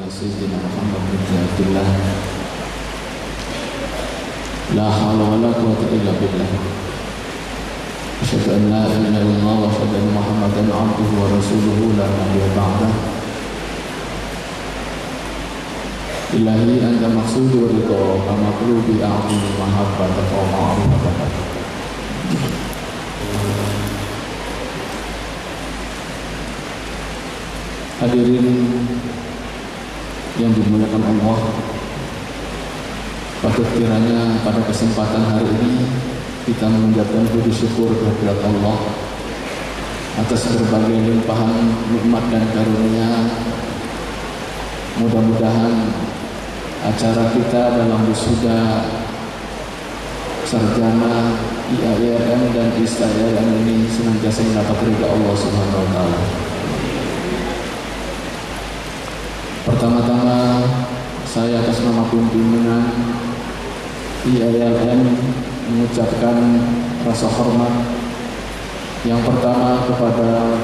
سيدنا محمد بن عبد الله لا حول ولا قوة إلا بالله أشهد أن لا إله إلا الله وأشهد أن محمدا عبده ورسوله لا نبي بعده إلهي أنت مقصود ورضا ومطلوب أعظم محبتك ومعرفتك. Hadirin yang dimuliakan Allah, patut kiranya pada kesempatan hari ini kita mengucapkan puji syukur kehadirat Allah atas berbagai limpahan nikmat dan karunia. Mudah-mudahan acara kita dalam wisuda sarjana IAIRM dan ISTAIRM ini senantiasa mendapat ridha Allah Subhanahu wa taala. Pertama-tama saya atas nama pimpinan IAIRM mengucapkan rasa hormat yang pertama kepada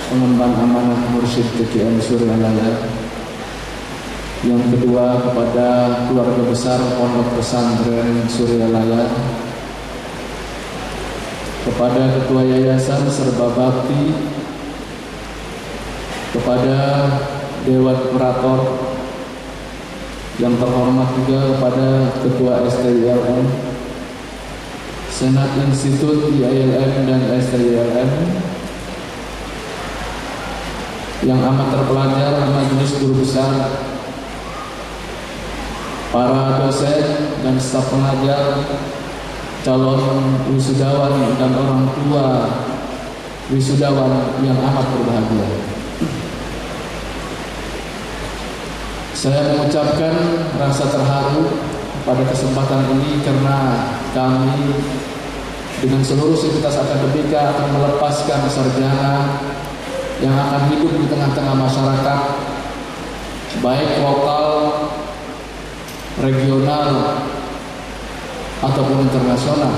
pengemban amanah Mursyid TKN Suryalaya, yang kedua kepada keluarga besar Pondok Pesantren Suryalaya, kepada Ketua Yayasan Serba Bakti, kepada Dewan Kurator yang terhormat, juga kepada Ketua STILM, Senat Institut IAIRM dan STILM, yang amat terpelajar, majelis guru besar, para dosen dan staf pengajar, calon wisudawan dan orang tua wisudawan yang amat berbahagia. Saya mengucapkan rasa terharu pada kesempatan ini karena kami dengan seluruh sivitas akademika akan melepaskan sarjana yang akan hidup di tengah-tengah masyarakat, baik lokal, regional, ataupun internasional.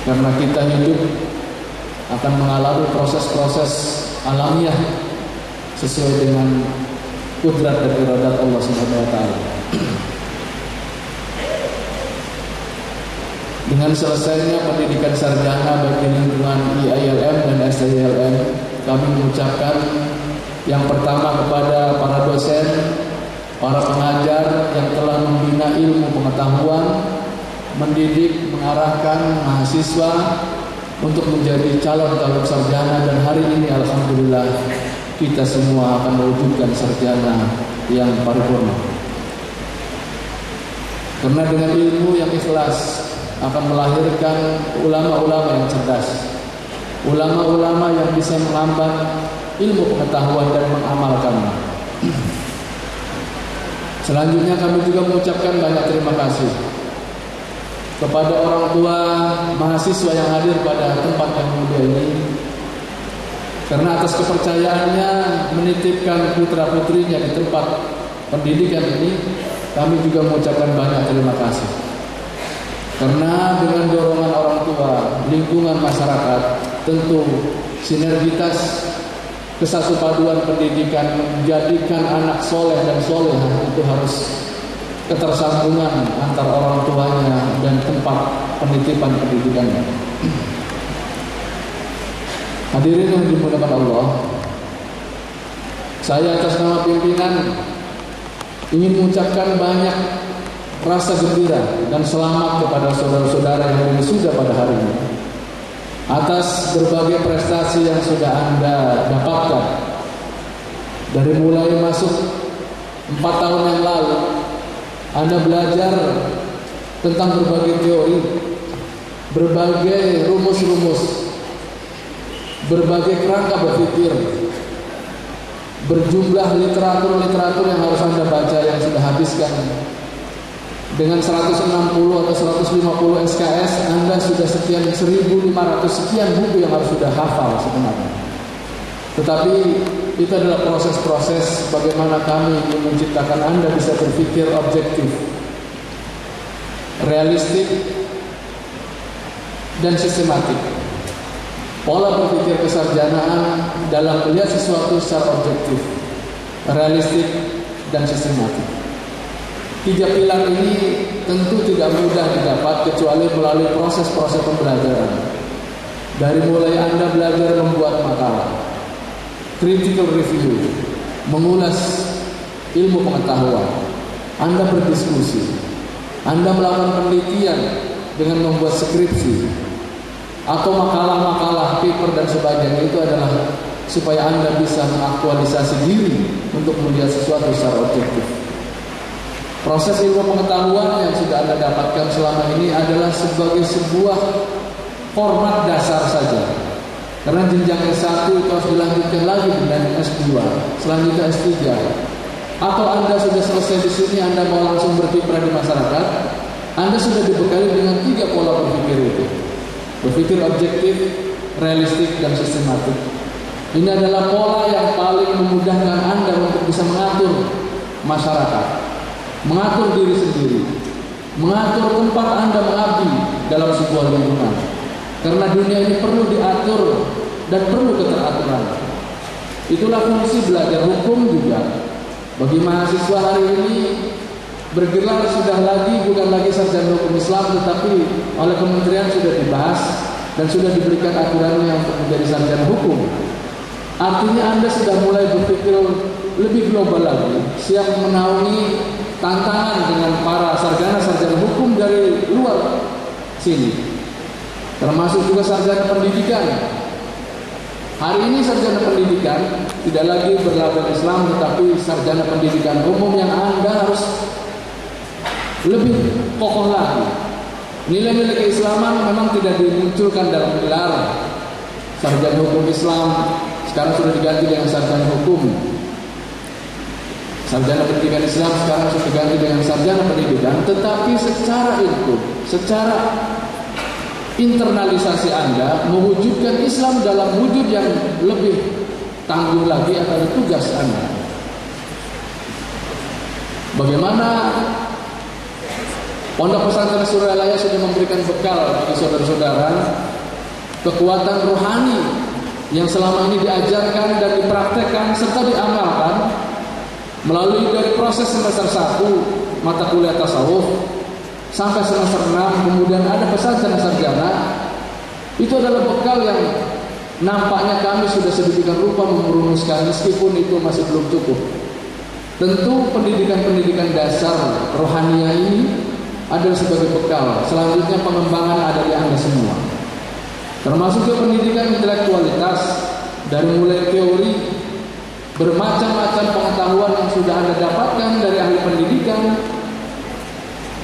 Karena kita hidup akan mengalami proses-proses alamiah sesuai dengan kudrat dan iradat Allah Subhanahu wa taala. Dengan selesainya pendidikan sarjana baik di lingkungan IAIRM dan STILM, kami mengucapkan yang pertama kepada para dosen, para pengajar yang telah membina ilmu pengetahuan, mendidik, mengarahkan mahasiswa untuk menjadi calon sarjana, dan hari ini alhamdulillah kita semua akan mewujudkan sarjana yang paripurna. Karena dengan ilmu yang ikhlas akan melahirkan ulama-ulama yang cerdas, ulama-ulama yang bisa mengambil ilmu pengetahuan dan mengamalkannya. Selanjutnya kami juga mengucapkan banyak terima kasih kepada orang tua mahasiswa yang hadir pada tempat yang mulia ini, karena atas kepercayaannya menitipkan putra-putrinya di tempat pendidikan ini. Kami juga mengucapkan banyak terima kasih. Karena dengan dorongan orang tua, lingkungan masyarakat, tentu sinergitas kesatu paduan pendidikan menjadikan anak soleh dan solehah itu harus ketersambungan antar orang tuanya dan tempat penitipan pendidikannya. Hadirin yang dimuliakan Allah, saya atas nama pimpinan ingin mengucapkan banyak rasa gembira dan selamat kepada saudara-saudara yang wisuda pada hari ini atas berbagai prestasi yang sudah Anda dapatkan. Dari mulai masuk 4 tahun yang lalu, Anda belajar tentang berbagai teori, berbagai rumus-rumus, berbagai kerangka berpikir, berjumlah literatur-literatur yang harus Anda baca yang sudah habiskan. Dengan 160 atau 150 SKS, Anda sudah sekian 1.500 sekian buku yang harus sudah hafal sebenarnya. Tetapi itu adalah proses-proses bagaimana kami menciptakan Anda bisa berpikir objektif, realistik, dan sistematik. Pola berpikir kesarjanaan dalam melihat sesuatu secara objektif, realistik, dan sistematik. 3 pilar ini tentu tidak mudah didapat kecuali melalui proses-proses pembelajaran. Dari mulai Anda belajar membuat makalah, critical review, mengulas ilmu pengetahuan, Anda berdiskusi, Anda melakukan penelitian dengan membuat skripsi atau makalah-makalah, paper dan sebagainya, itu adalah supaya Anda bisa mengaktualisasi diri untuk melihat sesuatu secara objektif. Proses ilmu pengetahuan yang sudah Anda dapatkan selama ini adalah sebagai sebuah format dasar saja. Karena jenjang S1 itu harus dilanjutkan lagi dengan S2, selanjutnya S3. Atau Anda sudah selesai di sini, Anda mau langsung berkiprah di masyarakat, Anda sudah dibekali dengan 3 pola berpikir itu. Berpikir objektif, realistik, dan sistematik. Ini adalah pola yang paling memudahkan Anda untuk bisa mengatur masyarakat, mengatur diri sendiri, mengatur tempat Anda mengabdi dalam sebuah lingkungan. Karena dunia ini perlu diatur dan perlu keteraturan. Itulah fungsi belajar hukum juga. Bagi mahasiswa hari ini bergelar sudah bukan lagi sarjana hukum Islam, tetapi oleh kementerian sudah dibahas dan sudah diberikan aturannya untuk menjadi sarjana hukum. Artinya Anda sudah mulai berpikir lebih global lagi, siap menaungi tantangan dengan para sarjana-sarjana hukum dari luar sini, termasuk juga sarjana pendidikan. Hari ini sarjana pendidikan tidak lagi berlabel Islam, tetapi sarjana pendidikan umum yang Anda harus lebih kokoh lagi. Nilai-nilai keislaman memang tidak dimunculkan dalam gelar sarjana hukum Islam, sekarang sudah diganti dengan sarjana hukum. Sarjana pendidikan Islam sekarang sudah diganti dengan sarjana pendidikan, tetapi secara itu, secara internalisasi Anda mewujudkan Islam dalam wujud yang lebih tangguh lagi adalah tugas Anda. Bagaimana Pondok Pesantren Suralaya sudah memberikan bekal bagi saudara-saudara kekuatan rohani yang selama ini diajarkan dan dipraktekkan serta diamalkan melalui dari proses semester 1 mata kuliah tasawuf sampai semester 6, kemudian ada pesantren sarjana. Itu adalah bekal yang nampaknya kami sudah sedemikian rupa merumuskan, meskipun itu masih belum cukup. Tentu pendidikan-pendidikan dasar rohania ini adalah sebagai bekal. Selanjutnya pengembangan ada di Anda semua, termasuk ke pendidikan intelektualitas, dari mulai teori, bermacam-macam pengetahuan yang sudah Anda dapatkan dari ahli pendidikan,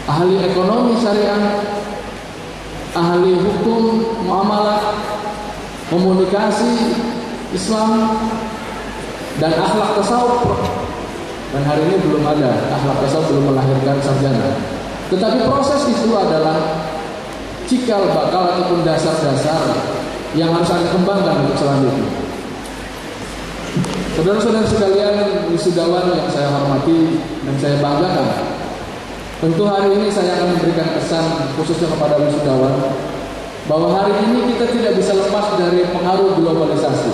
ahli ekonomi syariah, ahli hukum muamalah, komunikasi Islam, dan akhlak tasawuf. Dan hari ini belum ada, akhlak tasawuf belum melahirkan sarjana. Tetapi proses itu adalah cikal bakal ataupun dasar-dasar yang harus Anda kembangkan untuk selanjutnya. Saudara-saudara sekalian, wisudawan yang saya hormati dan saya banggakan, tentu hari ini saya akan memberikan pesan khususnya kepada wisudawan bahwa hari ini kita tidak bisa lepas dari pengaruh globalisasi.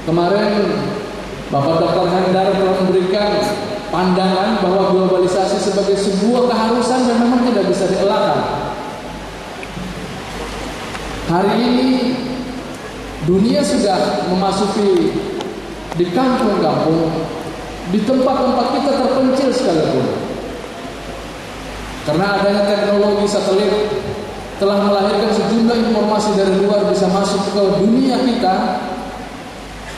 Kemarin Bapak Dr. Hendar telah memberikan pandangan bahwa globalisasi sebagai sebuah keharusan dan memang tidak bisa dielakkan. Hari ini dunia sudah memasuki di kampung-kampung, di tempat-tempat kita terpencil sekalipun. Karena adanya teknologi satelit telah melahirkan sejumlah informasi dari luar bisa masuk ke dunia kita,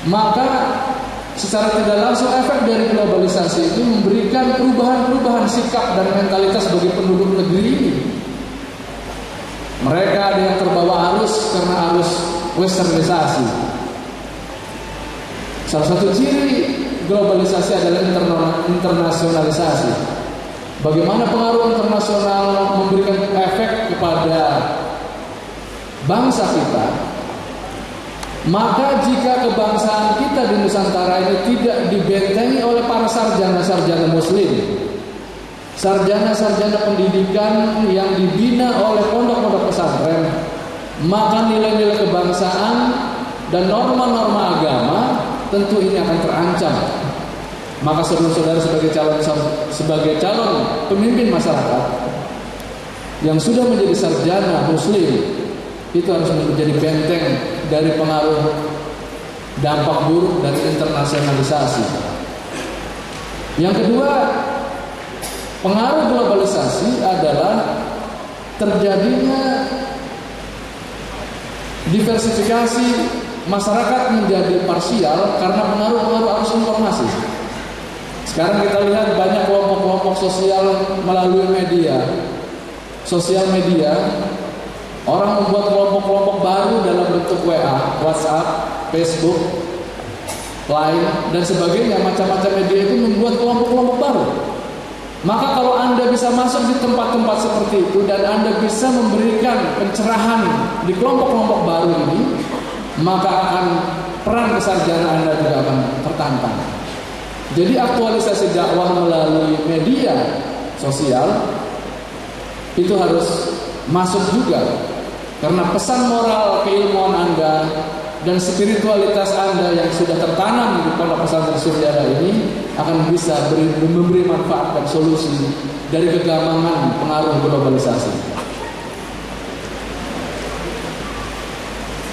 maka secara tidak langsung efek dari globalisasi itu memberikan perubahan-perubahan sikap dan mentalitas bagi penduduk negeri ini. Mereka ada yang terbawa arus karena arus westernisasi. Salah satu ciri globalisasi adalah internasionalisasi. Bagaimana pengaruh internasional memberikan efek kepada bangsa kita? Maka jika kebangsaan kita di Nusantara ini tidak dibentengi oleh para sarjana-sarjana muslim, sarjana-sarjana pendidikan yang dibina oleh pondok-pondok pesantren, maka nilai-nilai kebangsaan dan norma-norma agama tentu ini akan terancam. Maka saudara-saudara sebagai calon pemimpin masyarakat yang sudah menjadi sarjana muslim, itu harus menjadi benteng dari pengaruh dampak buruk dari internasionalisasi. Yang kedua, pengaruh globalisasi adalah terjadinya diversifikasi masyarakat menjadi parsial karena pengaruh-pengaruh arus informasi. Sekarang kita lihat banyak kelompok-kelompok sosial melalui media, sosial media. Orang membuat kelompok-kelompok baru dalam bentuk WA, WhatsApp, Facebook, Line, dan sebagainya. Macam-macam media itu membuat kelompok-kelompok baru. Maka kalau Anda bisa masuk di tempat-tempat seperti itu dan Anda bisa memberikan pencerahan di kelompok-kelompok baru ini, maka akan peran kesarjanaan Anda juga akan tertantang. Jadi aktualisasi dakwah melalui media sosial itu harus masuk juga, karena pesan moral keilmuan Anda dan spiritualitas Anda yang sudah tertanam di Pondok Pesantren Suryana ini akan bisa memberi manfaat dan solusi dari kegamangan pengaruh globalisasi.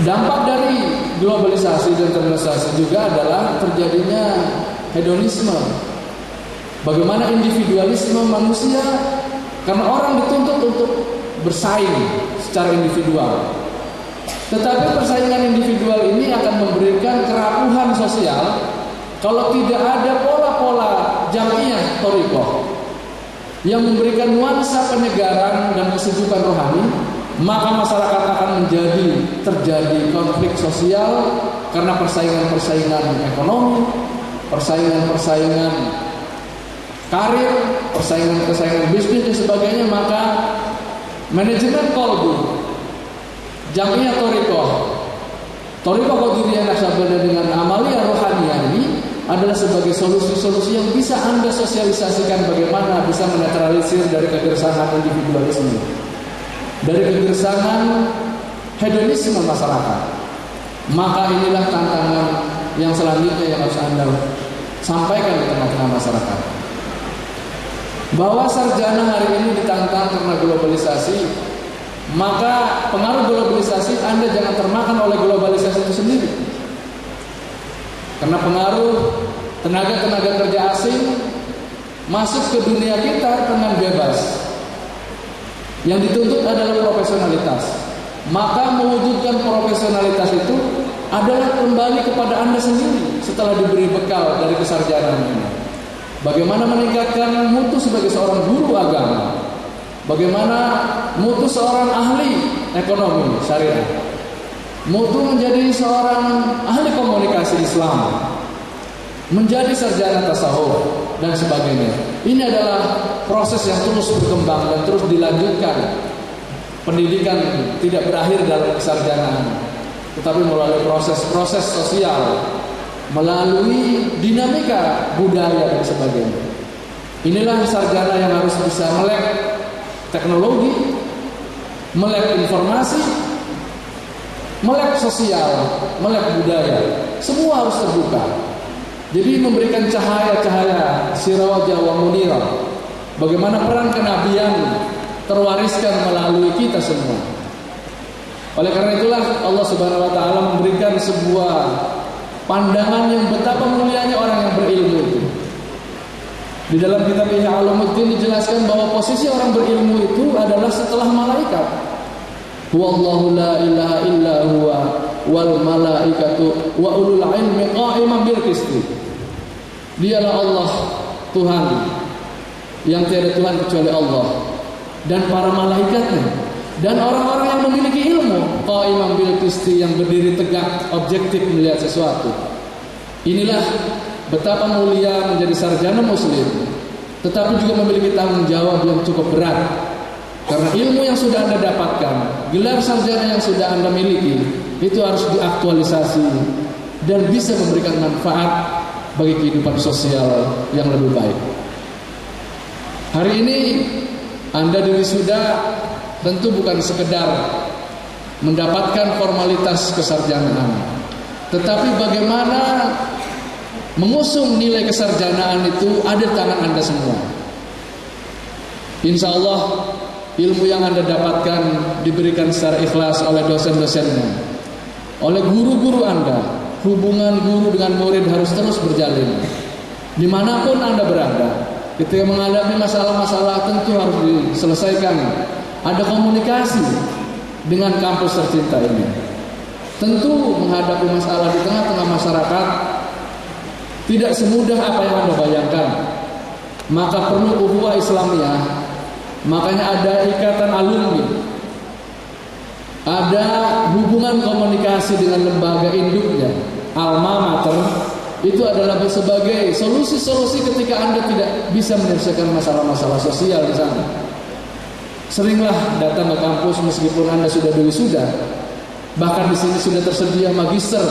Dampak dari globalisasi dan internasionalisasi juga adalah terjadinya hedonisme. Bagaimana individualisme manusia, karena orang dituntut untuk bersaing secara individual. Tetapi persaingan individual ini akan memberikan kerapuhan sosial kalau tidak ada pola-pola jamiah thariqah yang memberikan nuansa penyegaran dan kesejukan rohani, maka masyarakat akan terjadi konflik sosial karena persaingan-persaingan ekonomi, persaingan-persaingan karir, persaingan-persaingan bisnis dan sebagainya. Maka manajemen qalbu, jamiah thariqah Qadiriyah Naqsyabandiyah dengan amaliyah rohaniyah ini adalah sebagai solusi-solusi yang bisa Anda sosialisasikan bagaimana bisa menetralisir dari kegersangan individualisme, dari kegersangan hedonisme masyarakat. Maka inilah tantangan yang selanjutnya yang harus Anda sampaikan di tengah-tengah masyarakat. Bahwa sarjana hari ini ditantang karena globalisasi, maka pengaruh globalisasi Anda jangan termakan oleh globalisasi itu sendiri. Karena pengaruh tenaga-tenaga kerja asing masuk ke dunia kita dengan bebas. Yang dituntut adalah profesionalitas. Maka mewujudkan profesionalitas itu adalah kembali kepada Anda sendiri setelah diberi bekal dari kesarjanaan ini. Bagaimana meningkatkan mutu sebagai seorang guru agama, bagaimana mutu seorang ahli ekonomi syariah, mutu menjadi seorang ahli komunikasi Islam, menjadi sarjana tasawuf dan sebagainya. Ini adalah proses yang terus berkembang dan terus dilanjutkan. Pendidikan tidak berakhir dalam kesarjanaan, tetapi melalui proses-proses sosial, melalui dinamika budaya dan sebagainya. Inilah sarjana yang harus bisa melek teknologi, melek informasi, melek sosial, melek budaya. Semua harus terbuka. Jadi memberikan cahaya-cahaya sirajah wa munirah. Bagaimana peran kenabian terwariskan melalui kita semua. Oleh karena itulah Allah Subhanahu wa taala memberikan sebuah pandangan yang betapa mulianya orang yang berilmu itu. Di dalam kitab Ihya Ulumuddin dijelaskan bahwa posisi orang berilmu itu adalah setelah malaikat. Huwallahu la ilaha illa huwa wal malaikatu wa ulul ilmi qa'iman bil qisti. Dialah Allah, Tuhan yang tiada Tuhan kecuali Allah, dan para malaikatnya, dan orang-orang yang memiliki ilmu qa'iman bil qisti, yang berdiri tegak objektif melihat sesuatu. Inilah betapa mulia menjadi sarjana muslim, tetapi juga memiliki tanggung jawab yang cukup berat. Karena ilmu yang sudah Anda dapatkan, gelar sarjana yang sudah Anda miliki, itu harus diaktualisasi dan bisa memberikan manfaat bagi kehidupan sosial yang lebih baik. Hari ini Anda diwisuda tentu bukan sekedar mendapatkan formalitas kesarjanaan, tetapi bagaimana mengusung nilai kesarjanaan itu ada di tangan Anda semua. Insya Allah ilmu yang Anda dapatkan diberikan secara ikhlas oleh dosen-dosennya, oleh guru-guru Anda. Hubungan guru dengan murid harus terus berjalin dimanapun Anda berada. Ketika menghadapi masalah-masalah tentu harus diselesaikan. Ada komunikasi dengan kampus tercinta ini. Tentu menghadapi masalah di tengah-tengah masyarakat tidak semudah apa yang Anda bayangkan. Maka perlu ukhuwah Islamiyah. Makanya ada ikatan alumni, ada hubungan komunikasi dengan lembaga induknya, alma mater. Itu adalah sebagai solusi-solusi ketika Anda tidak bisa menyelesaikan masalah-masalah sosial di sana. Seringlah datang ke kampus meskipun Anda sudah berwisuda. Bahkan di sini sudah tersedia magister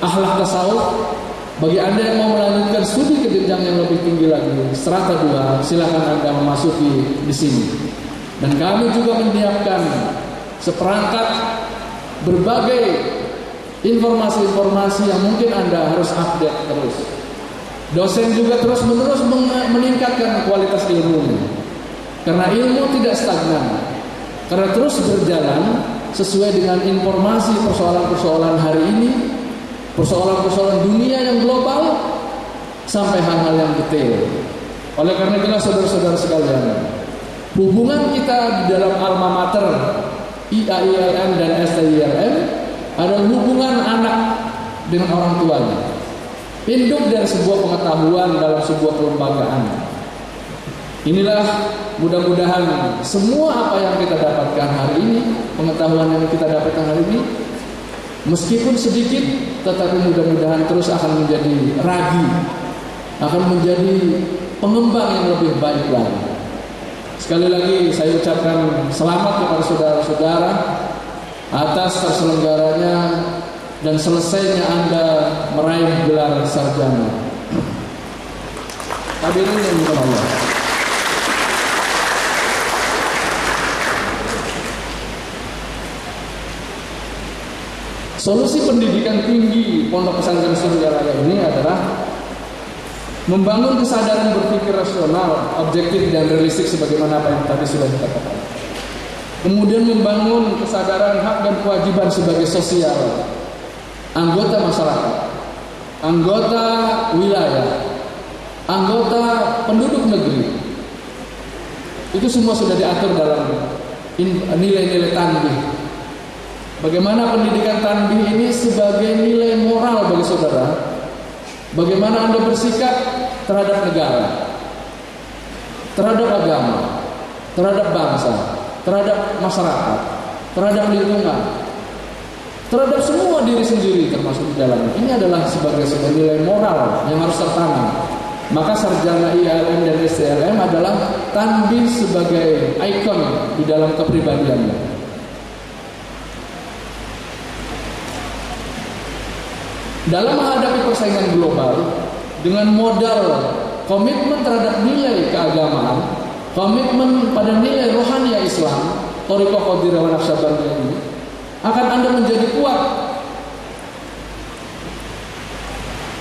akhlak tasawuf. Bagi Anda yang mau melanjutkan studi ke jenjang yang lebih tinggi lagi, strata 2, silakan Anda memasuki di sini. Dan kami juga menyiapkan seperangkat berbagai informasi-informasi yang mungkin Anda harus update terus. Dosen juga terus-menerus meningkatkan kualitas ilmunya. Karena ilmu tidak stagnan. Karena terus berjalan sesuai dengan informasi persoalan-persoalan hari ini, persoalan-persoalan dunia yang global, sampai hal-hal yang detail. Oleh karena itulah saudara-saudara sekalian, hubungan kita di dalam alma mater IAILM dan STILM adalah hubungan anak dengan orang tuanya, induk dari sebuah pengetahuan dalam sebuah kelembagaan. Inilah mudah-mudahan semua apa yang kita dapatkan hari ini, pengetahuan yang kita dapatkan hari ini, meskipun sedikit, tetapi mudah-mudahan terus akan menjadi ragi, akan menjadi pengembang yang lebih baik lagi. Sekali lagi saya ucapkan selamat kepada saudara-saudara atas terselenggaranya dan selesainya Anda meraih gelar sarjana. Hadirin yang Allah. Solusi pendidikan tinggi Pondok Pesantren Surya Raya ini adalah membangun kesadaran berpikir rasional, objektif dan realistik sebagaimana apa yang tadi sudah dikatakan. Kemudian membangun kesadaran hak dan kewajiban sebagai sosial, anggota masyarakat, anggota wilayah, anggota penduduk negeri. Itu semua sudah diatur dalam nilai-nilai tanbih. Bagaimana pendidikan tanbih ini sebagai nilai moral bagi saudara? Bagaimana Anda bersikap terhadap negara, terhadap agama, terhadap bangsa, terhadap masyarakat, terhadap lingkungan, terhadap semua diri sendiri termasuk di dalamnya. Ini adalah sebagai sebuah nilai moral yang harus tertanam. Maka sarjana IAILM dan STILM adalah tanbih sebagai ikon di dalam kepribadiannya. Dalam menghadapi persaingan global dengan modal komitmen terhadap nilai keagamaan, komitmen pada nilai rohani Islam, Thariqah Qadiriyah wa Naqsyabandiyah ini akan Anda menjadi kuat.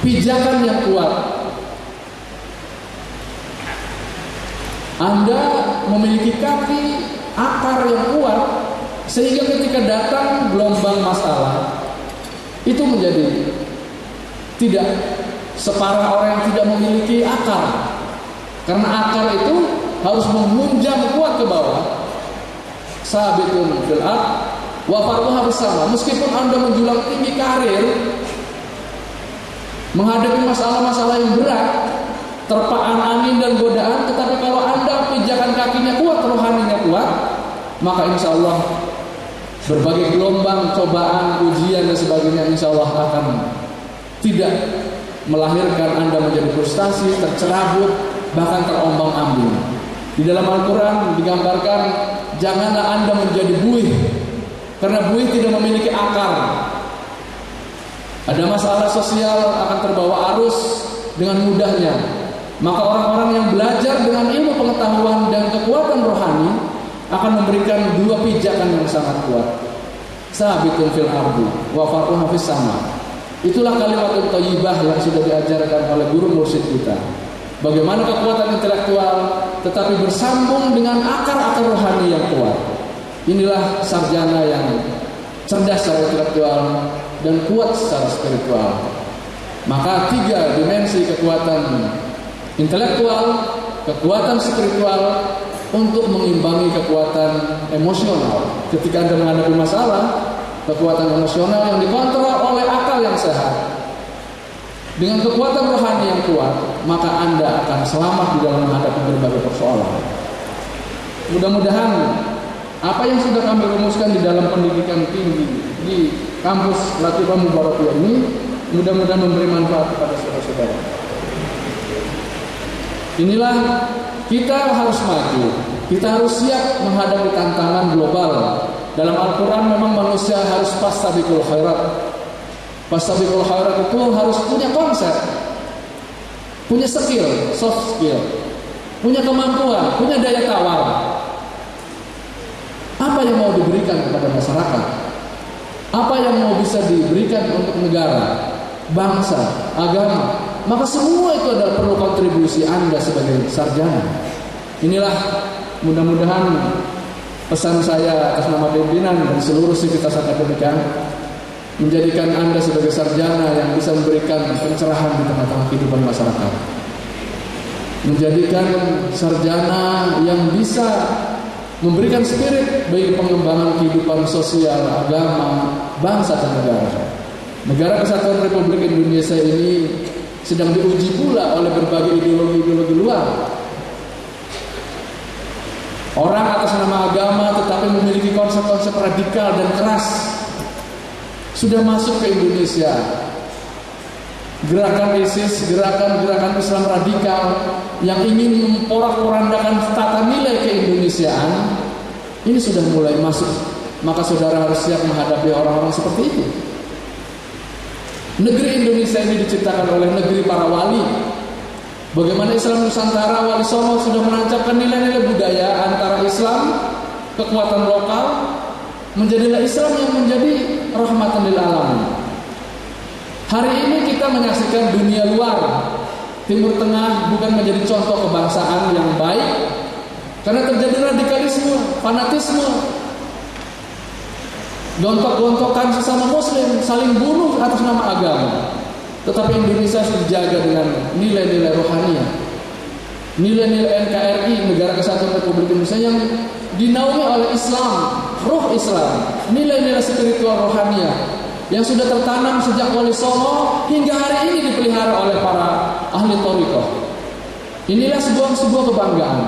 Pijakan yang kuat. Anda memiliki kaki akar yang kuat sehingga ketika datang gelombang masalah itu menjadi tidak separah orang yang tidak memiliki akar. Karena akar itu harus memunjam kuat ke bawah. Sabitun fil ard wa farquha bersama. Meskipun Anda menjulang tinggi karir, menghadapi masalah-masalah yang berat, terpaan angin dan godaan, tetapi kalau Anda pijakan kakinya kuat, rohaninya kuat, maka insya Allah berbagai gelombang, cobaan, ujian dan sebagainya insya Allah akan tidak melahirkan Anda menjadi frustasi, tercerabut, bahkan terombang-ambing. Di dalam Al-Quran digambarkan, janganlah Anda menjadi buih, karena buih tidak memiliki akar. Ada masalah sosial akan terbawa arus dengan mudahnya. Maka orang-orang yang belajar dengan ilmu pengetahuan dan kekuatan rohani akan memberikan dua pijakan yang sangat kuat. Sabitun fil ardi wa farquha fis sama. Itulah kalimatun thayyibah yang sudah diajarkan oleh guru mursyid kita. Bagaimana kekuatan intelektual tetapi bersambung dengan akar-akar rohani yang kuat. Inilah sarjana yang cerdas secara intelektual dan kuat secara spiritual. Maka 3 dimensi kekuatan intelektual, kekuatan spiritual untuk mengimbangi kekuatan emosional. Ketika Anda menghadapi masalah, kekuatan emosional yang dikontrol oleh akal yang sehat dengan kekuatan rohani yang kuat, maka Anda akan selamat di dalam menghadapi berbagai persoalan. Mudah-mudahan apa yang sudah kami rumuskan di dalam pendidikan tinggi di kampus Latifah Mubarakiyah ini mudah-mudahan memberi manfaat kepada saudara-saudara. Inilah kita harus maju, kita harus siap menghadapi tantangan global. Dalam Al-Quran memang manusia harus fastabiqul khairat. Fastabiqul khairat itu harus punya konsep, punya skill, soft skill, punya kemampuan, punya daya tawar. Apa yang mau diberikan kepada masyarakat? Apa yang mau bisa diberikan untuk negara, bangsa, agama? Maka semua itu adalah perlu kontribusi Anda sebagai sarjana. Inilah mudah-mudahan pesan saya atas nama pimpinan dan seluruh sivitas akademika, menjadikan Anda sebagai sarjana yang bisa memberikan pencerahan di tengah-tengah kehidupan masyarakat. Menjadikan sarjana yang bisa memberikan spirit bagi pengembangan kehidupan sosial, agama, bangsa dan negara. Negara Kesatuan Republik Indonesia ini sedang diuji pula oleh berbagai ideologi-ideologi luar. Orang atas nama agama tetapi memiliki konsep-konsep radikal dan keras sudah masuk ke Indonesia. Gerakan ISIS, gerakan Islam radikal yang ingin memporak-porandakan tata nilai keindonesiaan ini sudah mulai masuk. Maka saudara harus siap menghadapi orang-orang seperti itu. Negeri Indonesia ini diciptakan oleh negeri para wali. Bagaimana Islam Nusantara, Wali Songo sudah menancapkan nilai-nilai budaya antara Islam, kekuatan lokal, menjadilah Islam yang menjadi rahmatan lil alamin. Hari ini kita menyaksikan dunia luar, Timur Tengah bukan menjadi contoh kebangsaan yang baik karena terjadi radikalisme, fanatisme, gontok-gontokan sesama muslim, saling bunuh atas nama agama. Tetapi Indonesia harus dijaga dengan nilai-nilai rohaniah, nilai-nilai NKRI, Negara Kesatuan Republik Indonesia yang dinaungi oleh Islam, roh Islam, nilai-nilai spiritual rohaniah yang sudah tertanam sejak Wali Songo hingga hari ini dipelihara oleh para ahli thariqah. Inilah sebuah kebanggaan.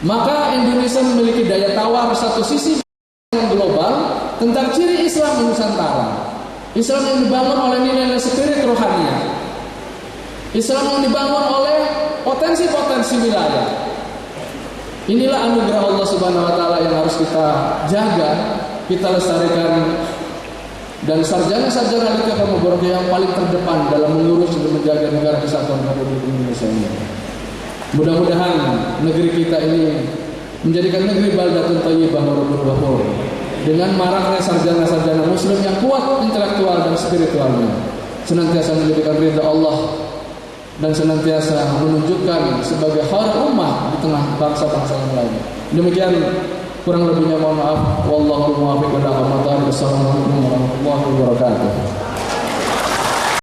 Maka Indonesia memiliki daya tawar satu sisi yang global tentang ciri Islam Nusantara. Islam yang dibangun oleh nilai-nilai spirit rohaniah. Islam yang dibangun oleh potensi-potensi wilayah. Inilah anugerah Allah Subhanahu wa taala yang harus kita jaga, kita lestarikan. Dan sarjana-sarjana Latifah Mubarakiyah yang paling terdepan dalam mengurus dan menjaga Negara Kesatuan Republik Indonesia ini. Mudah-mudahan negeri kita ini menjadikan negeri baldatun thayyibah wa rabbul ghafur. Dengan maraknya sarjana-sarjana muslim yang kuat intelektual dan spiritualnya, senantiasa menjadikan ridha Allah dan senantiasa menunjukkan sebagai khairul ummah di tengah bangsa-bangsa yang lain. Demikian, kurang lebihnya mohon maaf. Wallahu muwaffiq ila aqwamit thoriq. Wassalamualaikum warahmatullahi wabarakatuh.